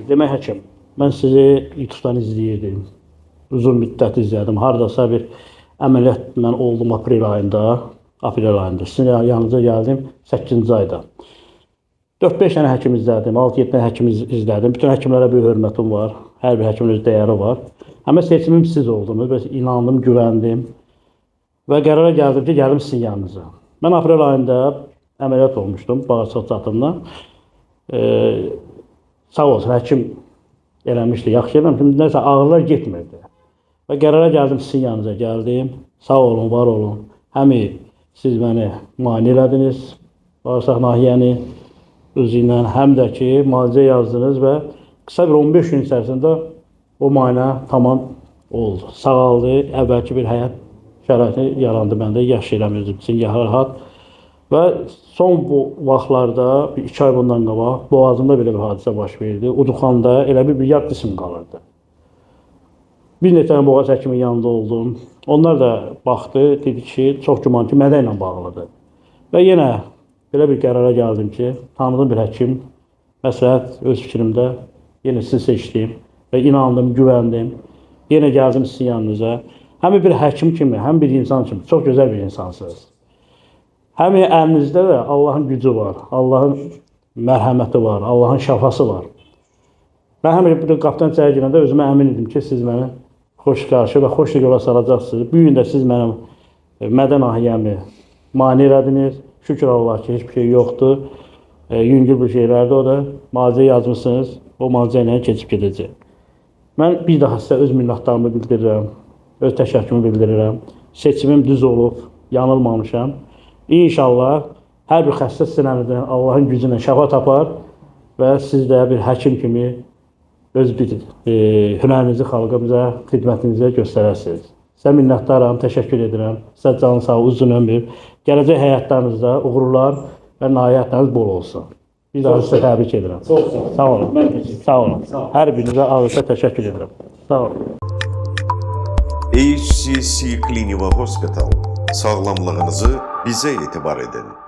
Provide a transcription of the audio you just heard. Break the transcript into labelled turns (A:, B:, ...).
A: demək həkim, mən sizi YouTube'dan izləyirdim. Uzun müddət izlədim. Hardasa bir əməliyyat mən oldum aprel ayında. Sizin yanınıza gəldim 8-ci ayda. 4-5 dənə həkim izlədim, 6-7 dənə həkim izlədim. Bütün həkimlərə bir hörmətim var. Hər bir həkimin öz dəyəri var. Amma seçimim siz oldunuz. Bəs inandım, güvəndim. Və qərara gəldim ki, gəlim sizin yanınıza. Mən aprel ayında əməliyyat olmuşdum bağırsaq çatımdan. Sağ olsun, həkim eləmişdi, yaxşı eləmişdi. Şimdi nəsə ağrılar getmirdi. Və qərara gəldim, sizin yanınıza gəldim. Sağ olun, var olun. Həmi siz məni müayinə elədiniz, bağırsaq nahiyəni özü ilə, həm də ki, müalicə yazdınız və qısa bir 15 gün içərisində o müayinə tamam oldu. Sağaldı, əvvəlki bir həyat şəraiti yarandı məndə, yaşayıram özüm üçün, rahat. Və son bu vaxtlarda, 2 ay bundan qabaq, boğazımda belə bir hadisə baş verdi. Uduxanda elə bir yağ cism qalırdı. Bir neçə dənə boğaz həkimin yanında oldum. Onlar da baxdı, dedi ki, çox güman ki, mədə ilə bağlıdır. Və yenə belə bir qərara gəldim ki, tanıdığım bir həkim, məsləhət öz fikrimdə yenə sizi seçdim və inandım, güvəndim. Yenə gəldim sizin yanınıza. Həm bir həkim kimi, həm bir insan kimi çox gözəl bir insansınız. Həm əlinizdə də Allahın gücü var, Allahın mərhəməti var, Allahın şəfası var. Mən həm bir qapıdan içəri girəndə özümə əmin idim ki, siz məni xoş qarşı və xoş yola salacaqsınız. Bu gün də siz mənim mədə nahiyəmi müayinə elədiniz. Şükür Allah ki, heç bir şey yoxdur. Yüngül bir şeylərdir o da. Müalicə yazmışsınız, o müalicə ilə keçib gedəcək. Mən bir daha sizə öz minnətdarımı bildirirəm, öz təşəkkürümü bildirirəm. Seçimim düz olub, yanılmamışam. İnşallah hər bir xəstə sizin əlinizdən Allahın gücü ilə şəfa tapar və siz də bir həkim kimi öz bir hünərinizi xalqımıza, xidmətinizə göstərərsiniz. Sizə minnətdaram, təşəkkür edirəm. Sizə canı sağ, uzun ömür. Gələcək həyatlarınızda uğurlar və nailiyyətləriniz bol olsun. Bir daha sizə təbrik edirəm.
B: Çox sağ olun.
A: Sağ olun.
B: Mən təşəkkür
A: Sağ olun. Hər birinizə ağırlıqla təşəkkür edirəm. Sağ olun.
C: HCC Clinical Hospital. Sağlamlığınızı bizə etibar edin.